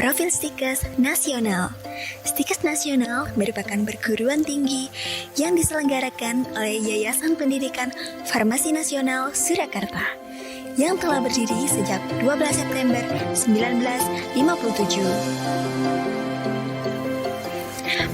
Profil Stikes Nasional. Stikes Nasional merupakan perguruan tinggi yang diselenggarakan oleh Yayasan Pendidikan Farmasi Nasional Surakarta yang telah berdiri sejak 12 September 1957.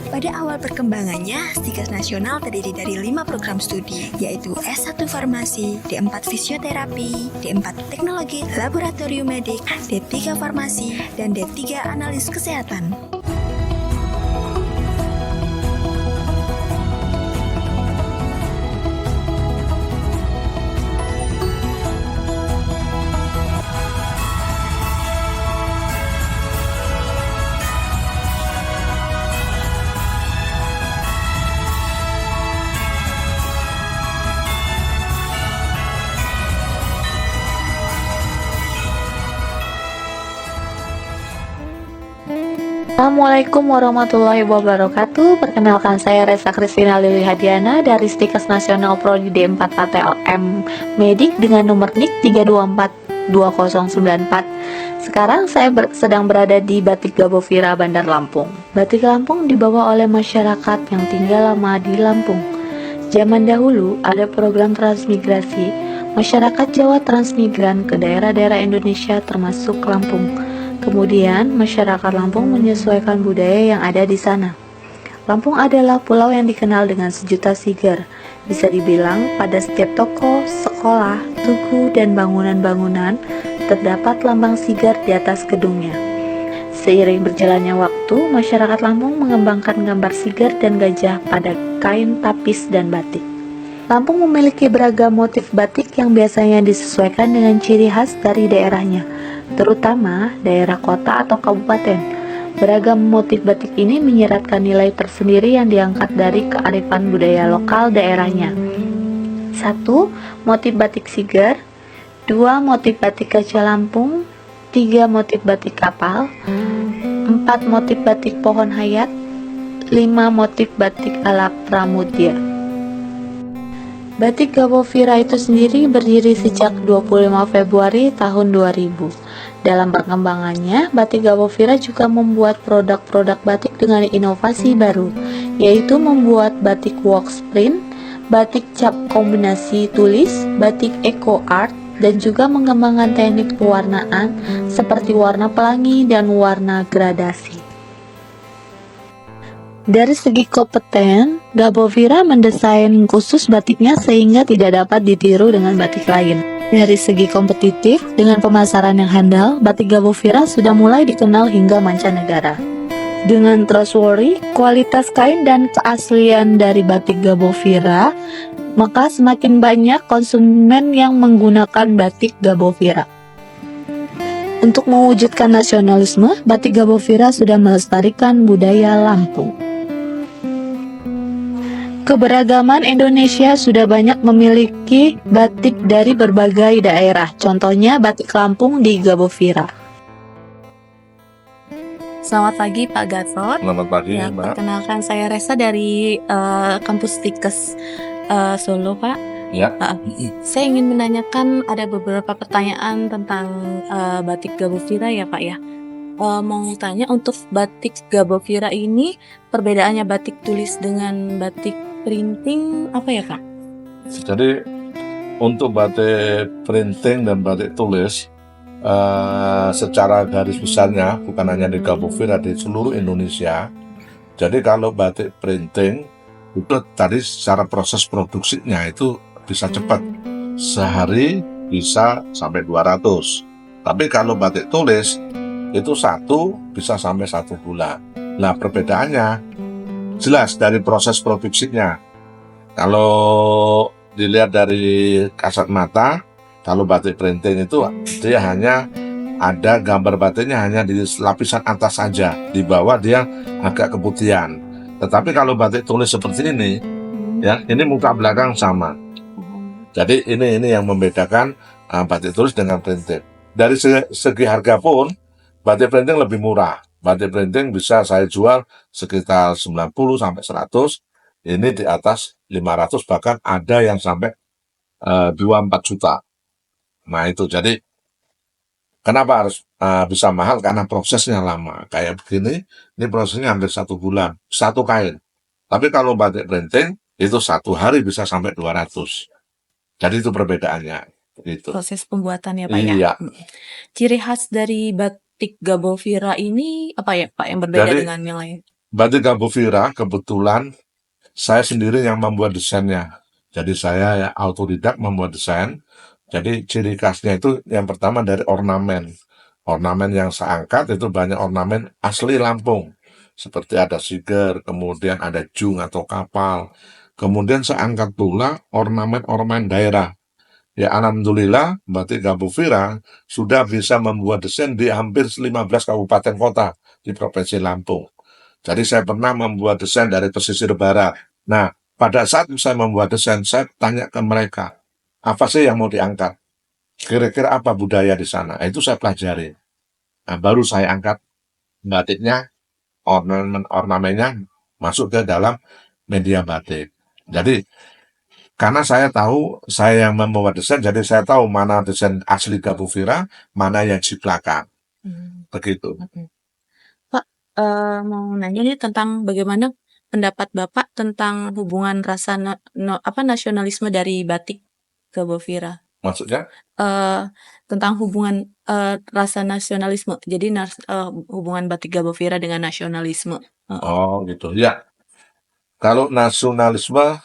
Pada awal perkembangannya, Stikes Nasional terdiri dari 5 program studi, yaitu S1 Farmasi, D4 Fisioterapi, D4 Teknologi Laboratorium Medik, D3 Farmasi, dan D3 Analis Kesehatan. Assalamualaikum warahmatullahi wabarakatuh. Perkenalkan, saya Resa Kristina Lili Hadiana dari Stikes Nasional Prodi D4 ATLM Medik dengan nomor NIK 3242094. Sekarang saya sedang berada di Batik Gabovira, Bandar Lampung. Batik Lampung dibawa oleh masyarakat yang tinggal lama di Lampung. Zaman dahulu ada program transmigrasi, masyarakat Jawa transmigran ke daerah-daerah Indonesia termasuk Lampung. Kemudian, masyarakat Lampung menyesuaikan budaya yang ada di sana. Lampung adalah pulau yang dikenal dengan sejuta sigar. Bisa dibilang, pada setiap toko, sekolah, tugu, dan bangunan-bangunan terdapat lambang sigar di atas gedungnya. Seiring berjalannya waktu, masyarakat Lampung mengembangkan gambar sigar dan gajah pada kain tapis dan batik. Lampung memiliki beragam motif batik yang biasanya disesuaikan dengan ciri khas dari daerahnya, terutama daerah kota atau kabupaten. Beragam motif batik ini menyiratkan nilai tersendiri yang diangkat dari kearifan budaya lokal daerahnya. 1. Motif batik sigar. 2. Motif batik kaca Lampung. 3. Motif batik kapal. 4. Motif batik pohon hayat. 5. Motif batik ala Pramudya. Batik Gabovira itu sendiri berdiri sejak 25 Februari tahun 2000. Dalam perkembangannya, Batik Gabovira juga membuat produk-produk batik dengan inovasi baru, yaitu membuat batik wax print, batik cap kombinasi tulis, batik eco art, dan juga mengembangkan teknik pewarnaan seperti warna pelangi dan warna gradasi. Dari segi kompeten, Gabovira mendesain khusus batiknya sehingga tidak dapat ditiru dengan batik lain. Dari segi kompetitif, dengan pemasaran yang handal, Batik Gabovira sudah mulai dikenal hingga mancanegara. Dengan trustworthy, kualitas kain dan keaslian dari Batik Gabovira, maka semakin banyak konsumen yang menggunakan Batik Gabovira. Untuk mewujudkan nasionalisme, Batik Gabovira sudah melestarikan budaya Lampung. Keberagaman Indonesia sudah banyak memiliki batik dari berbagai daerah. Contohnya batik Lampung di Gabovira. Selamat pagi Pak Gatot. Selamat pagi Ya, Mbak. perkenalkan saya Resa dari kampus Stikes Solo, Pak. Ya. Saya ingin menanyakan ada beberapa pertanyaan tentang batik Gabovira ya Pak ya. Mau tanya, untuk batik Gabovira ini perbedaannya batik tulis dengan batik printing apa ya Kak? Jadi untuk batik printing dan batik tulis secara garis besarnya bukan hanya di Gabovira, di seluruh Indonesia. Jadi kalau batik printing itu tadi secara proses produksinya itu bisa cepat, sehari bisa sampai 200. Tapi kalau batik tulis itu bisa sampai 1 bulan. Nah, perbedaannya jelas dari proses produksinya. Kalau dilihat dari kasat mata, kalau batik printing itu dia hanya ada gambar batiknya hanya di lapisan atas saja, di bawah dia agak keputihan. Tetapi kalau batik tulis seperti ini, ya ini muka belakang sama. Jadi ini yang membedakan batik tulis dengan printing. Dari segi harga pun, batik printing lebih murah. Batik printing bisa saya jual sekitar 90 sampai 100. Ini di atas 500, bahkan ada yang sampai 2-4 juta. Nah itu, jadi Kenapa harus bisa mahal? Karena prosesnya lama. Kayak begini, ini prosesnya hampir 1 bulan, satu kain. Tapi kalau batik printing, itu 1 hari bisa sampai 200. Jadi itu perbedaannya. Gitu. Proses pembuatannya Pak ya. Iya. Ciri khas dari batik Gabovira ini apa ya Pak yang berbeda Jadi, dengan yang lain? Batik Gabovira kebetulan saya sendiri yang membuat desainnya. Jadi saya ya autodidak membuat desain. Jadi ciri khasnya itu yang pertama dari ornamen. Ornamen yang saya angkat itu banyak ornamen asli Lampung. Seperti ada siger, kemudian ada jung atau kapal. Kemudian saya angkat pula ornamen-ornamen daerah. Ya alhamdulillah Batik Gabovira sudah bisa membuat desain di hampir 15 kabupaten kota di Provinsi Lampung. Jadi saya pernah membuat desain dari pesisir barat. Nah, pada saat saya membuat desain, saya tanya ke mereka, apa sih yang mau diangkat? Kira-kira apa budaya di sana? Itu saya pelajari. Nah, baru saya angkat batiknya, ornamennya masuk ke dalam media batik. Jadi, karena saya tahu, saya yang membuat desain, jadi saya tahu mana desain asli Gabovira, mana yang ciplakan. Begitu. Pak, mau nanya nih tentang bagaimana pendapat Bapak tentang hubungan rasa nasionalisme dari batik Gabovira. Maksudnya? Tentang hubungan rasa nasionalisme. Jadi hubungan batik Gabovira dengan nasionalisme. Oh gitu. Ya, kalau nasionalisme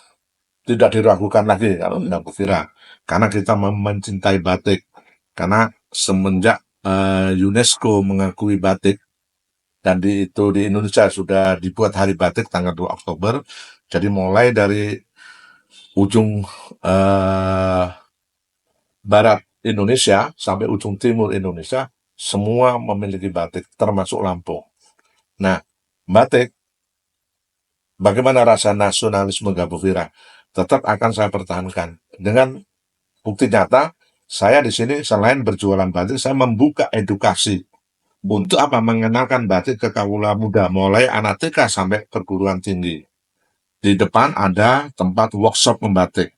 tidak diragukan lagi kalau Gabovira, karena kita mencintai batik. Karena semenjak UNESCO mengakui batik, dan di Indonesia sudah dibuat Hari Batik tanggal 2 Oktober. Jadi mulai dari ujung barat Indonesia sampai ujung timur Indonesia, semua memiliki batik, termasuk Lampung. Nah, batik, bagaimana rasa nasionalisme Gabovira? Tetap akan saya pertahankan. Dengan bukti nyata, saya di sini selain berjualan batik, saya membuka edukasi. Untuk apa? Mengenalkan batik ke kaula muda, mulai anak TK sampai perguruan tinggi. Di depan ada tempat workshop membatik.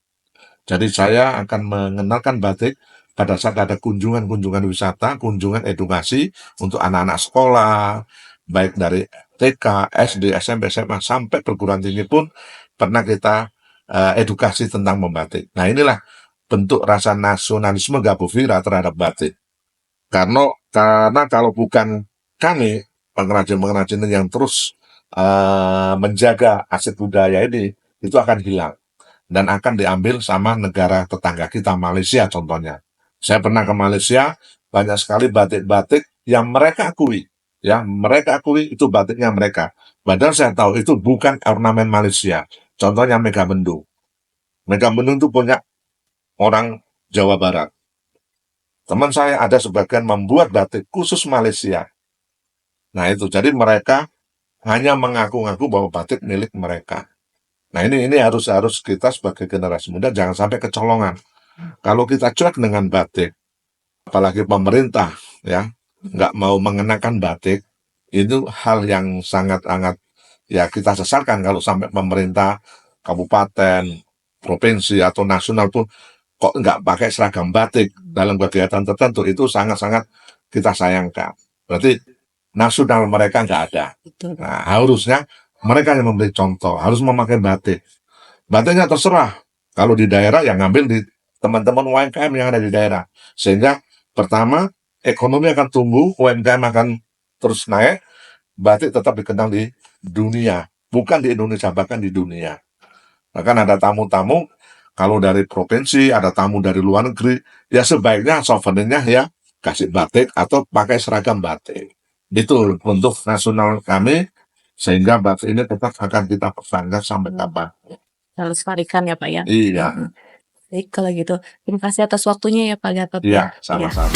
Jadi saya akan mengenalkan batik pada saat ada kunjungan-kunjungan wisata, kunjungan edukasi untuk anak-anak sekolah, baik dari TK, SD, SMP, SMA, sampai perguruan tinggi pun pernah kita edukasi tentang membatik. Nah inilah bentuk rasa nasionalisme Gabovira terhadap batik. Karena kalau bukan kami, pengrajin-pengrajin yang terus menjaga aset budaya ini, itu akan hilang. Dan akan diambil sama negara tetangga kita, Malaysia contohnya. Saya pernah ke Malaysia, banyak sekali batik-batik yang mereka akui. Ya, mereka akui itu batiknya mereka. Padahal saya tahu itu bukan ornamen Malaysia. Contohnya Megamendung. Megamendung itu punya orang Jawa Barat. Teman saya ada sebagian membuat batik khusus Malaysia. Nah itu, jadi mereka hanya mengaku-ngaku bahwa batik milik mereka. Nah ini harus kita sebagai generasi muda jangan sampai kecolongan. Kalau kita cuek dengan batik, apalagi pemerintah ya nggak mau mengenakan batik, itu hal yang sangat-sangat ya kita sesalkan kalau sampai pemerintah kabupaten, provinsi atau nasional pun kok nggak pakai seragam batik dalam kegiatan tertentu, itu sangat-sangat kita sayangkan. Berarti nasional mereka nggak ada. Nah harusnya mereka yang memberi contoh, harus memakai batik. Batiknya terserah. Kalau di daerah, yang ngambil di teman-teman UMKM yang ada di daerah. Sehingga pertama, ekonomi akan tumbuh, UMKM akan terus naik, batik tetap dikenal di dunia. Bukan di Indonesia, bahkan di dunia. Bahkan ada tamu-tamu, kalau dari provinsi, ada tamu dari luar negeri, ya sebaiknya souvenirnya ya kasih batik atau pakai seragam batik. Itu untuk nasional kami, sehingga batik ini tetap akan kita pertahankan sampai kapan. Kita lestarikan ya Pak ya. Iya. Baik kalau gitu. Terima kasih atas waktunya ya Pak Gatot. Iya, sama-sama.